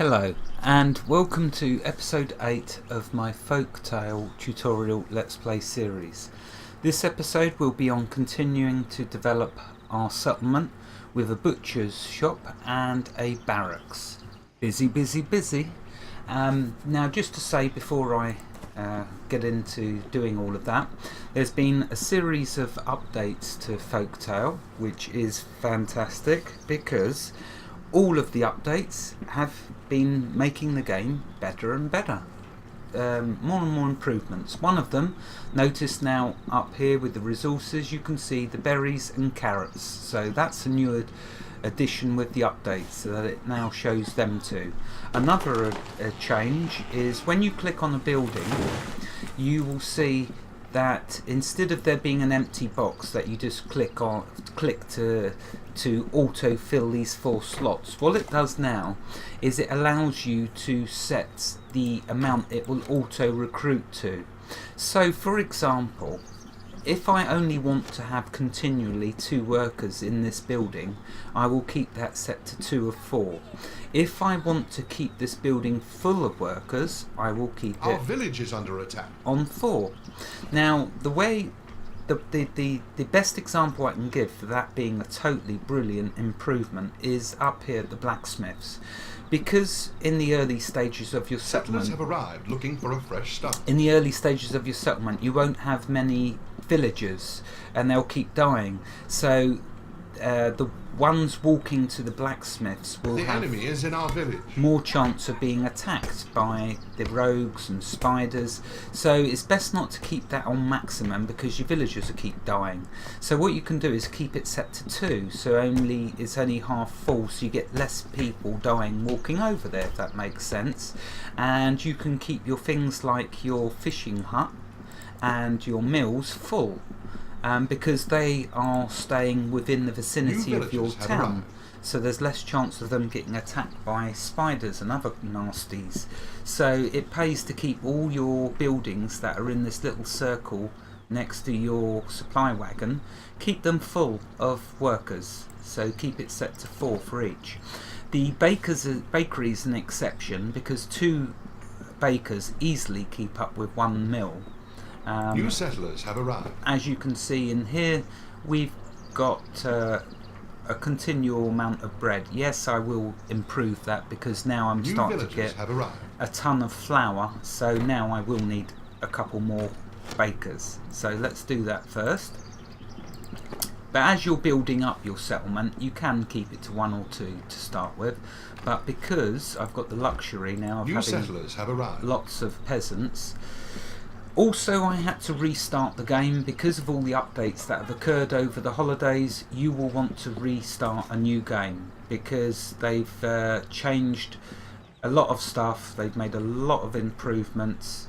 Hello and welcome to episode 8 of my Folktale tutorial Let's Play series. This episode will be on continuing to develop our settlement with a butcher's shop and a barracks. Busy, busy, busy. Now just to say before I get into doing all of that, there's been a series of updates to Folktale which is fantastic because all of the updates have been making the game better and better. More and more improvements. One of them, notice now up here with the resources, you can see the berries and carrots. So that's a new addition with the updates, so that it now shows them too. Another change is when you click on a building, you will see that instead of there being an empty box that you just click to auto fill these 4 slots, what it does now is it allows you to set the amount it will auto recruit to. So for example, if I only want to have continually 2 workers in this building, I will keep that set to 2 of 4. If I want to keep this building full of workers, I will keep Our it village is under attack. on 4. Now the way the best example I can give for that being a totally brilliant improvement is up here at the blacksmiths, because in the early stages of your Settlers settlement, have arrived looking for a fresh start. in the early stages of your settlement, you won't have many villagers, and they'll keep dying. So the ones walking to the blacksmiths will The have enemy is in our village. more chance of being attacked by the rogues and spiders. So it's best not to keep that on maximum because your villagers will keep dying. So what you can do is keep it set to 2, so it's only half full, so you get less people dying walking over there, if that makes sense. And you can keep your things like your fishing hut and your mills full, because they are staying within the vicinity of your villagers have town. arrived. So there's less chance of them getting attacked by spiders and other nasties. So it pays to keep all your buildings that are in this little circle next to your supply wagon, keep them full of workers. So keep it set to 4 for each. The bakery is an exception because 2 bakers easily keep up with 1 mill. New settlers have arrived. As you can see in here, we've got a continual amount of bread. Yes, I will improve that because now I'm New starting to villagers get have arrived. a ton of flour, so now I will need a couple more bakers. So let's do that first. But as you're building up your settlement, you can keep it to 1 or 2 to start with, but because I've got the luxury now of New having settlers have arrived. lots of peasants. Also, I had to restart the game because of all the updates that have occurred over the holidays. You will want to restart a new game because they've changed a lot of stuff, they've made a lot of improvements,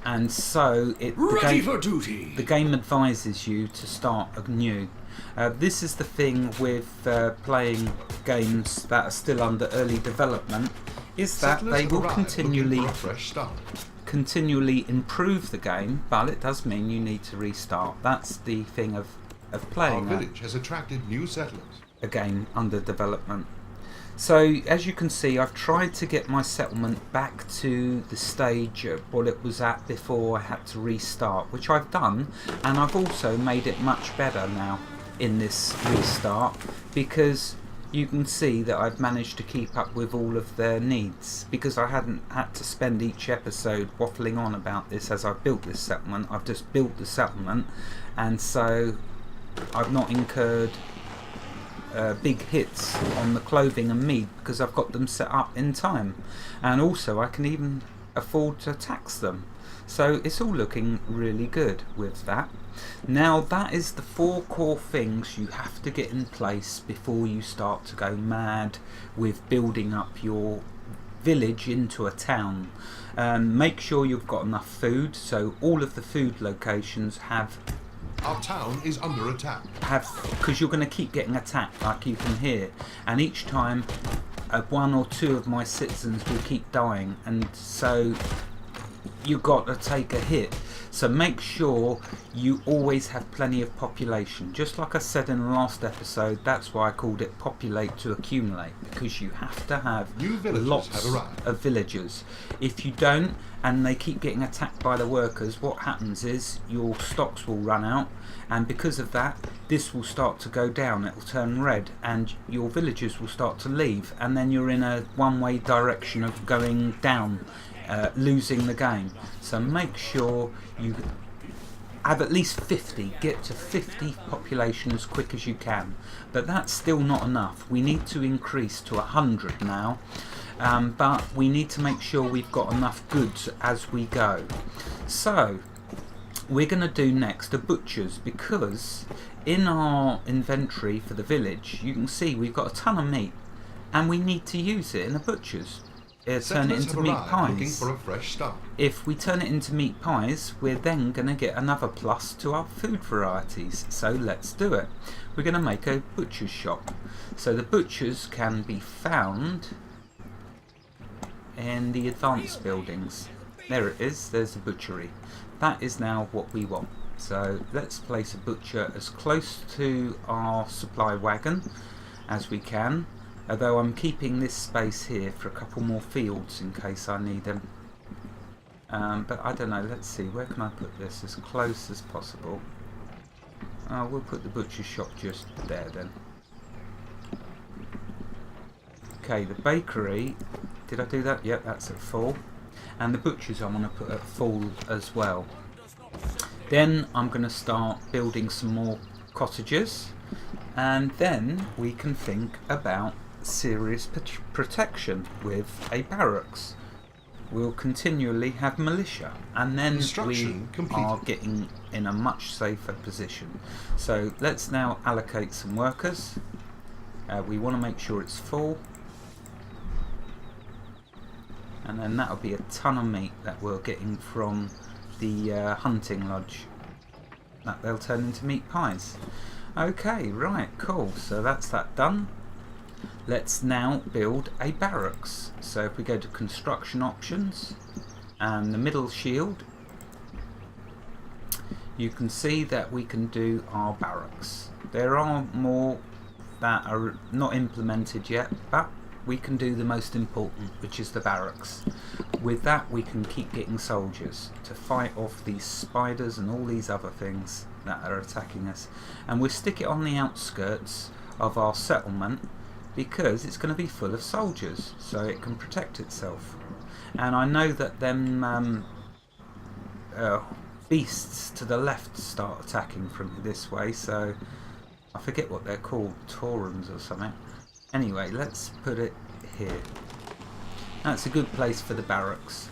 and so the game advises you to start anew. This is the thing with playing games that are still under early development, is that Settlers they have will arrived continually looking for a fresh start. improve the game, but it does mean you need to restart. That's the thing of Our playing village has attracted new settlers. a game under development. So as you can see, I've tried to get my settlement back to the stage of what it was at before I had to restart, which I've done, and I've also made it much better now in this restart because you can see that I've managed to keep up with all of their needs because I hadn't had to spend each episode waffling on about this as I've built this settlement. I've just built the settlement, and so I've not incurred big hits on the clothing and meat because I've got them set up in time, and also I can even afford to tax them. So it's all looking really good with that. Now that is the 4 core things you have to get in place before you start to go mad with building up your village into a town. Make sure you've got enough food, so all of the food locations have, Our town is under attack. because you're going to keep getting attacked like you can hear, and each time 1 or 2 of my citizens will keep dying, and so you got to take a hit. So make sure you always have plenty of population. Just like I said in the last episode, that's why I called it populate to accumulate, because you have to have New villagers lots have arrived. of villagers. If you don't, and they keep getting attacked by the workers, what happens is your stocks will run out, and because of that, this will start to go down. It will turn red, and your villagers will start to leave, and then you're in a one-way direction of going down, losing the game. So make sure you have at least 50. Get to 50 population as quick as you can. But that's still not enough. We need to increase to 100 now. But we need to make sure we've got enough goods as we go. So we're going to do next a butcher's, because in our inventory for the village you can see we've got a ton of meat and we need to use it in a butcher's. Turn it Settlers into have meat arrived looking pies. for a fresh start. If we turn it into meat pies, we're then going to get another plus to our food varieties. So let's do it. We're going to make a butcher's shop. So the butchers can be found in the advanced buildings. There it is, there's the butchery. That is now what we want. So let's place a butcher as close to our supply wagon as we can. Although I'm keeping this space here for a couple more fields in case I need them. But I don't know, let's see, where can I put this as close as possible? We'll put the butcher's shop just there then. Okay, the bakery, did I do that? Yep, that's at full. And the butchers I want to put at full as well. Then I'm going to start building some more cottages. And then we can think about serious protection with a barracks. We'll continually have militia, and then we Construction completed. are getting in a much safer position. So let's now allocate some workers. We want to make sure it's full, and then that'll be a ton of meat that we're getting from the hunting lodge. That they'll turn into meat pies. Okay, right, cool. So that's that done. Let's now build a barracks. So if we go to construction options and the middle shield, you can see that we can do our barracks. There are more that are not implemented yet, but we can do the most important, which is the barracks. With that we can keep getting soldiers to fight off these spiders and all these other things that are attacking us. And we'll stick it on the outskirts of our settlement, because it's going to be full of soldiers, so it can protect itself. And I know that them beasts to the left start attacking from this way, so I forget what they're called, Taurans or something. Anyway, let's put it here. That's a good place for the barracks.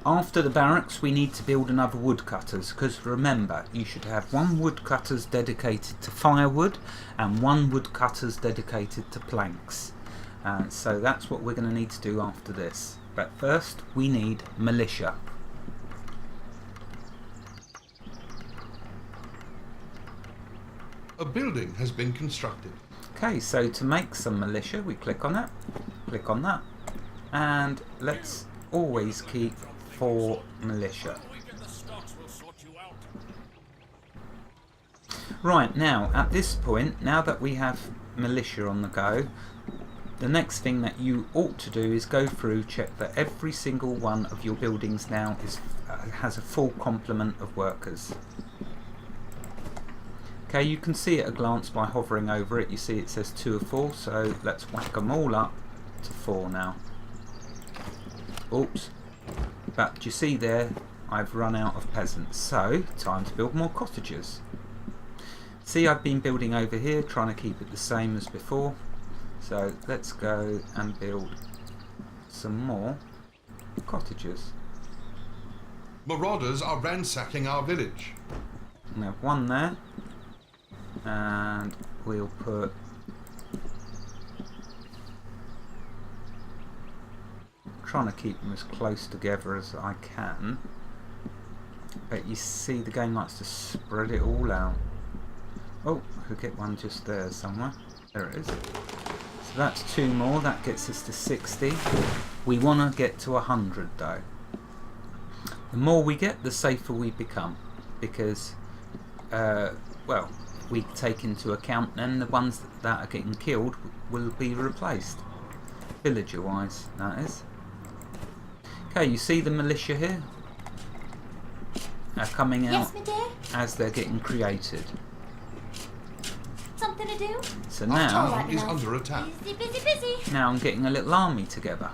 After the barracks we need to build another woodcutters, because remember, you should have one woodcutters dedicated to firewood and one woodcutters dedicated to planks. So that's what we're going to need to do after this. But first we need militia. A building has been constructed. Okay, so to make some militia we click on that, and let's always keep 4 militia. Right, now at this point, now that we have militia on the go, the next thing that you ought to do is go through, check that every single one of your buildings now has a full complement of workers. Okay, you can see at a glance by hovering over it. You see it says 2 of 4, so let's whack them all up to 4 now. Oops. But you see there, I've run out of peasants, so time to build more cottages. See, I've been building over here, trying to keep it the same as before. So let's go and build some more cottages. Marauders are ransacking our village. We have one there, and we'll put trying to keep them as close together as I can, but you see the game likes to spread it all out. Oh, I could get one just there somewhere. There it is. So that's 2 more, that gets us to 60. We want to get to 100 though. The more we get, the safer we become, because well, we take into account then the ones that are getting killed will be replaced, villager wise, that is. Okay, you see the militia here are coming out. Yes, my dear? As they're getting created. Something to do? So Our now, town is under attack. Busy, busy, busy. now I'm getting a little army together.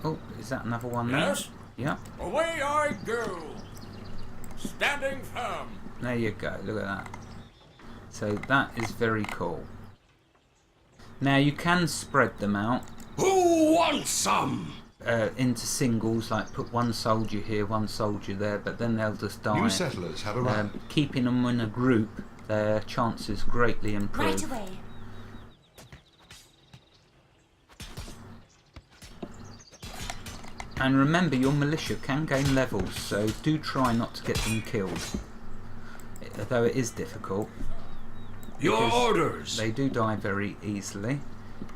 Oh, is that another one there? Yes? Yeah, Away I go! Standing firm! there you go, look at that. So that is very cool. Now you can spread them out Who wants some? into singles, like put one soldier here, one soldier there, but then they'll just die. New settlers have arrived. Keeping them in a group, their chances greatly improve. Right away. And remember, your militia can gain levels, so do try not to get them killed. Though it is difficult. Your because orders! They do die very easily,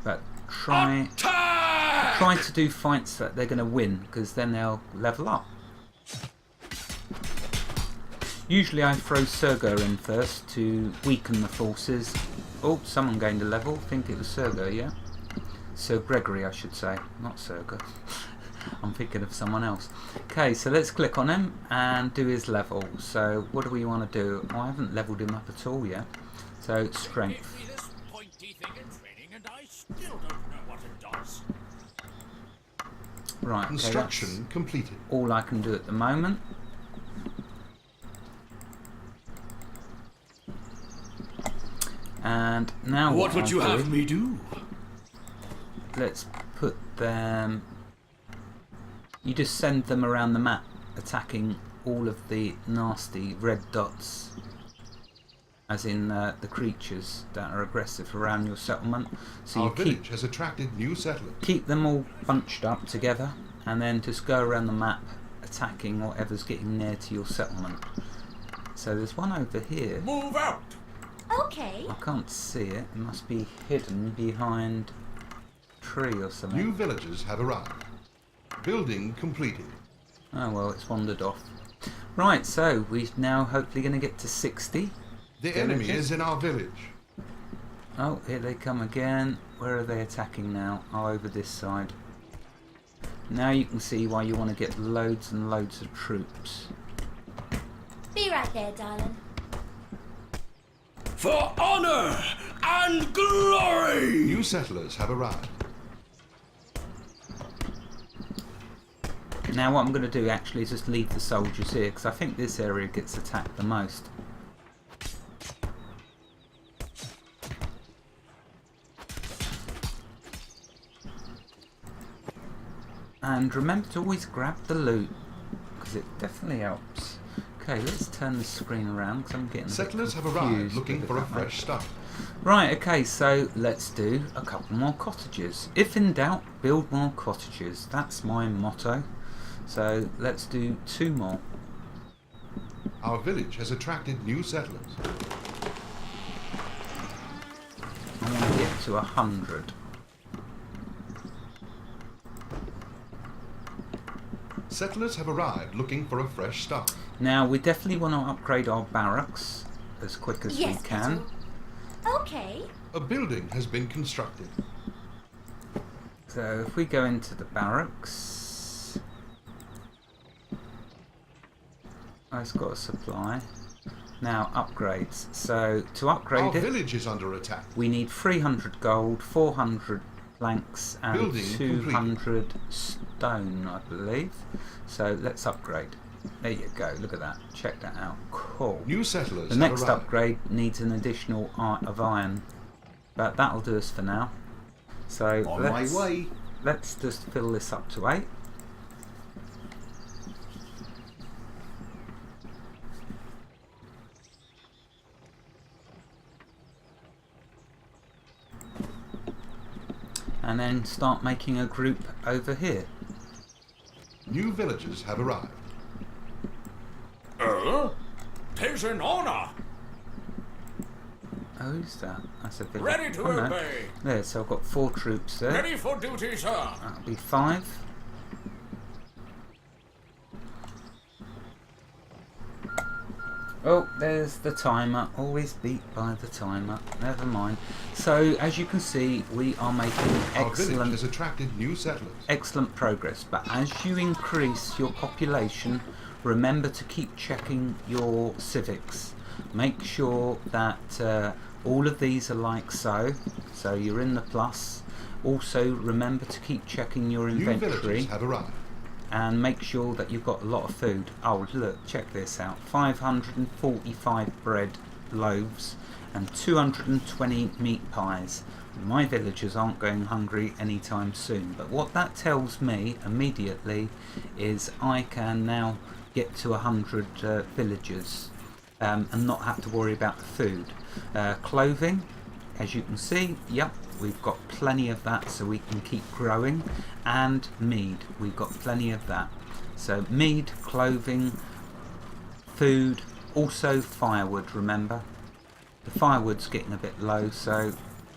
but try Attack! to do fights that they're going to win, because then they'll level up. Usually I throw Sergo in first to weaken the forces. Oh, someone gained a level. I think it was Sergo, yeah? Sir Gregory, I should say, not Sergo. I'm thinking of someone else. Okay, so let's click on him and do his level. So what do we want to do? Oh, I haven't leveled him up at all yet. So strength. Gave me this pointy thing in training and I still don't know what it does. Right, okay, Construction that's completed. all I can do at the moment. And now What would I'll you do, have me do? let's put them... You just send them around the map, attacking all of the nasty red dots, as in the creatures that are aggressive around your settlement. So Our you village has attracted new settlers. keep them all bunched up together, and then just go around the map, attacking whatever's getting near to your settlement. So there's one over here. Move out! Okay. I can't see it. It must be hidden behind a tree or something. New villagers have arrived. Building completed. Oh well, it's wandered off. Right, so we're now hopefully going to get to 60. The enemy is in our village. Oh, here they come again. Where are they attacking now? Oh, over this side. Now you can see why you want to get loads and loads of troops. Be right there, darling. For honor and glory! New settlers have arrived. Now what I'm going to do actually is just leave the soldiers here, because I think this area gets attacked the most. And remember to always grab the loot, because it definitely helps. Okay, let's turn the screen around, because I'm getting a bit Settlers have arrived confused looking with for a it that way. fresh start. Right, okay, so let's do a couple more cottages. If in doubt, build more cottages. That's my motto. So let's do 2 more. Our village has attracted new settlers. I want to get to 100. Settlers have arrived looking for a fresh start. Now we definitely want to upgrade our barracks as quick as Yes, we can. Petal. Okay. A building has been constructed. So if we go into the barracks, oh, it's got a supply. Now upgrades. So to Our upgrade it, village is under attack. we need 300 gold, 400 planks, and Building 200 stone, I believe. So let's upgrade. There you go. Look at that. Check that out. Cool. New settlers The have next arrived. upgrade needs an additional art of iron, but that'll do us for now. So On my let's, way. let's just fill this up to 8. And then start making a group over here. New villagers have arrived. 'Tis an honor! Oh, who's that? That's a village. Ready to Oh, no. obey. There, so I've got 4 troops there. Ready for duty, sir. That'll be 5. Oh, there's the timer. Always beat by the timer. Never mind. So, as you can see, we are making Our village excellent has attracted new settlers. excellent progress, but as you increase your population, remember to keep checking your civics. Make sure that all of these are like so you're in the plus. Also remember to keep checking your New inventory villagers have arrived. and make sure that you've got a lot of food. Oh look, check this out, 545 bread loaves and 220 meat pies. My villagers aren't going hungry anytime soon, but what that tells me immediately is I can now get to 100 villagers and not have to worry about the food. Clothing, as you can see, yep, we've got plenty of that so we can keep growing. And mead, we've got plenty of that. So mead, clothing, food, also firewood, remember. The firewood's getting a bit low, so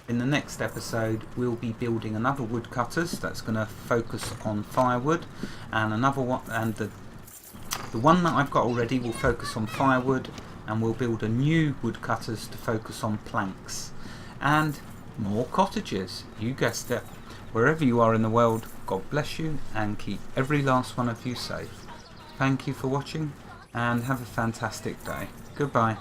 in the next episode we'll be building another woodcutters that's going to focus on firewood, and another one, and the one that I've got already will focus on firewood, and we'll build a new woodcutters to focus on planks and more cottages. You guessed it. Wherever you are in the world, God bless you and keep every last one of you safe. Thank you for watching and have a fantastic day. Goodbye.